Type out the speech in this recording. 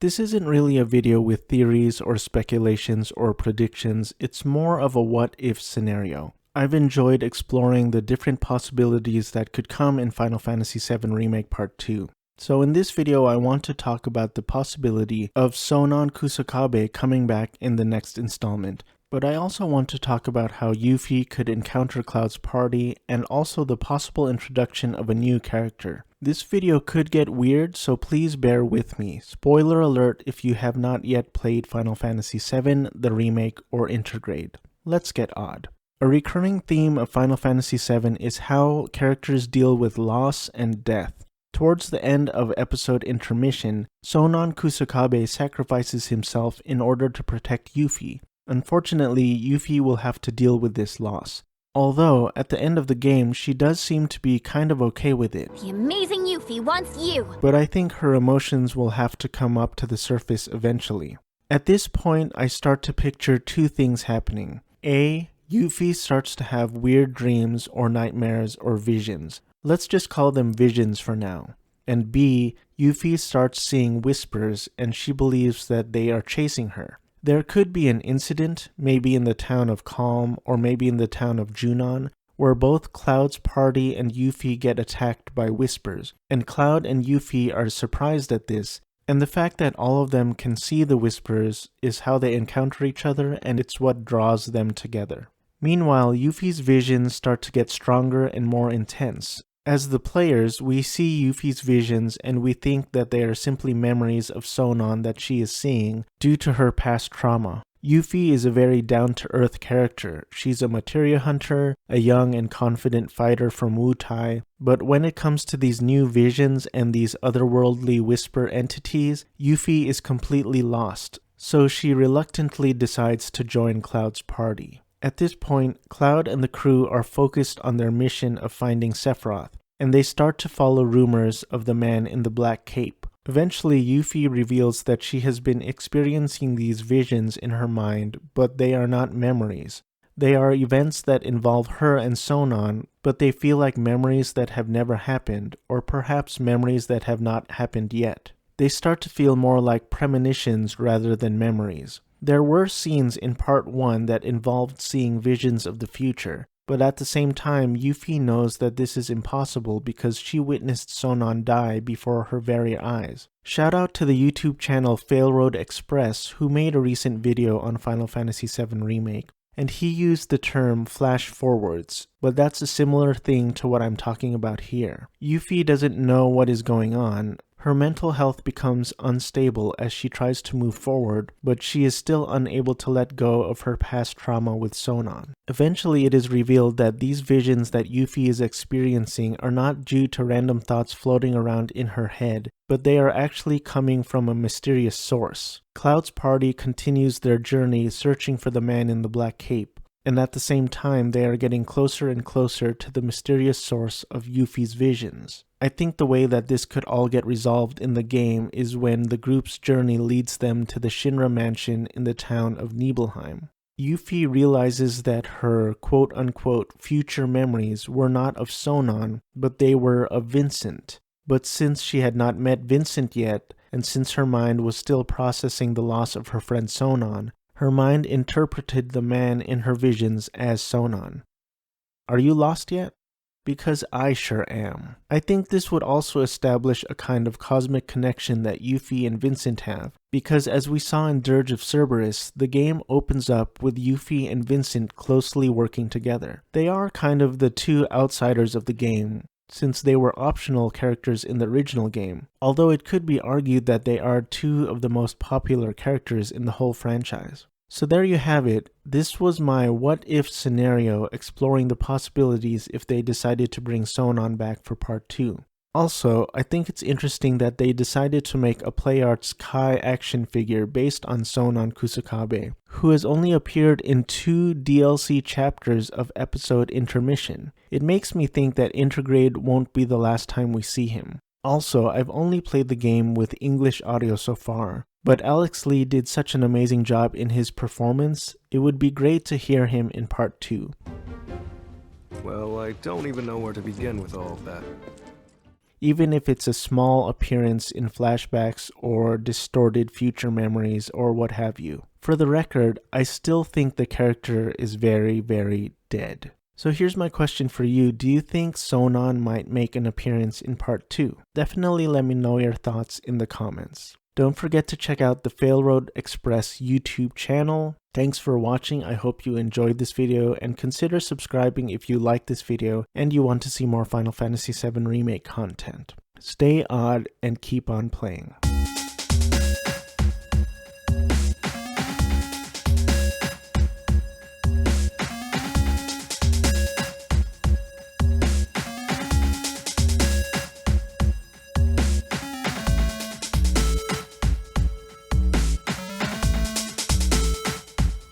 This isn't really a video with theories or speculations or predictions, it's more of a what-if scenario. I've enjoyed exploring the different possibilities that could come in Final Fantasy VII Remake Part 2. So in this video I want to talk about the possibility of Sonon Kusakabe coming back in the next installment. But I also want to talk about how Yuffie could encounter Cloud's party and also the possible introduction of a new character. This video could get weird, so please bear with me. Spoiler alert if you have not yet played Final Fantasy VII, the remake, or Intergrade. Let's get odd. A recurring theme of Final Fantasy VII is how characters deal with loss and death. Towards the end of episode Intermission, Sonon Kusakabe sacrifices himself in order to protect Yuffie. Unfortunately, Yuffie will have to deal with this loss. Although, at the end of the game, she does seem to be kind of okay with it. The amazing Yuffie wants you! But I think her emotions will have to come up to the surface eventually. At this point, I start to picture two things happening. A. Yuffie starts to have weird dreams or nightmares or visions. Let's just call them visions for now. And B. Yuffie starts seeing whispers and she believes that they are chasing her. There could be an incident, maybe in the town of Calm or maybe in the town of Junon, where both Cloud's party and Yuffie get attacked by whispers, and Cloud and Yuffie are surprised at this, and the fact that all of them can see the whispers is how they encounter each other and it's what draws them together. Meanwhile, Yuffie's visions start to get stronger and more intense. As the players, we see Yuffie's visions and we think that they are simply memories of Sonon that she is seeing due to her past trauma. Yuffie is a very down-to-earth character. She's a materia hunter, a young and confident fighter from Wutai, but when it comes to these new visions and these otherworldly whisper entities, Yuffie is completely lost, so she reluctantly decides to join Cloud's party. At this point, Cloud and the crew are focused on their mission of finding Sephiroth, and they start to follow rumors of the man in the black cape. Eventually, Yuffie reveals that she has been experiencing these visions in her mind, but they are not memories. They are events that involve her and Sonon, but they feel like memories that have never happened, or perhaps memories that have not happened yet. They start to feel more like premonitions rather than memories. There were scenes in Part 1 that involved seeing visions of the future, but at the same time, Yuffie knows that this is impossible because she witnessed Sonon die before her very eyes. Shout out to the YouTube channel Failroad Express who made a recent video on Final Fantasy VII Remake, and he used the term flash forwards, but that's a similar thing to what I'm talking about here. Yuffie doesn't know what is going on. Her mental health becomes unstable as she tries to move forward, but she is still unable to let go of her past trauma with Sonon. Eventually, it is revealed that these visions that Yuffie is experiencing are not due to random thoughts floating around in her head, but they are actually coming from a mysterious source. Cloud's party continues their journey searching for the man in the black cape, and at the same time they are getting closer and closer to the mysterious source of Yuffie's visions. I think the way that this could all get resolved in the game is when the group's journey leads them to the Shinra mansion in the town of Nibelheim. Yuffie realizes that her quote-unquote future memories were not of Sonon, but they were of Vincent. But since she had not met Vincent yet, and since her mind was still processing the loss of her friend Sonon, her mind interpreted the man in her visions as Sonon. Are you lost yet? Because I sure am. I think this would also establish a kind of cosmic connection that Yuffie and Vincent have, because as we saw in Dirge of Cerberus, the game opens up with Yuffie and Vincent closely working together. They are kind of the two outsiders of the game, since they were optional characters in the original game, although it could be argued that they are two of the most popular characters in the whole franchise. So there you have it. This was my what-if scenario exploring the possibilities if they decided to bring Sonon back for Part 2. Also, I think it's interesting that they decided to make a PlayArts Kai action figure based on Sonon Kusakabe, who has only appeared in 2 DLC chapters of episode Intermission. It makes me think that Intergrade won't be the last time we see him. Also, I've only played the game with English audio so far, but Alex Lee did such an amazing job in his performance, it would be great to hear him in Part 2. Well, I don't even know where to begin with all of that. even if it's a small appearance in flashbacks or distorted future memories or what have you. For the record, I still think the character is very, very dead. So here's my question for you. Do you think Sonon might make an appearance in part 2? Definitely let me know your thoughts in the comments. Don't forget to check out the Failroad Express YouTube channel. Thanks for watching. I hope you enjoyed this video, and consider subscribing if you like this video and you want to see more Final Fantasy VII Remake content. Stay odd and keep on playing.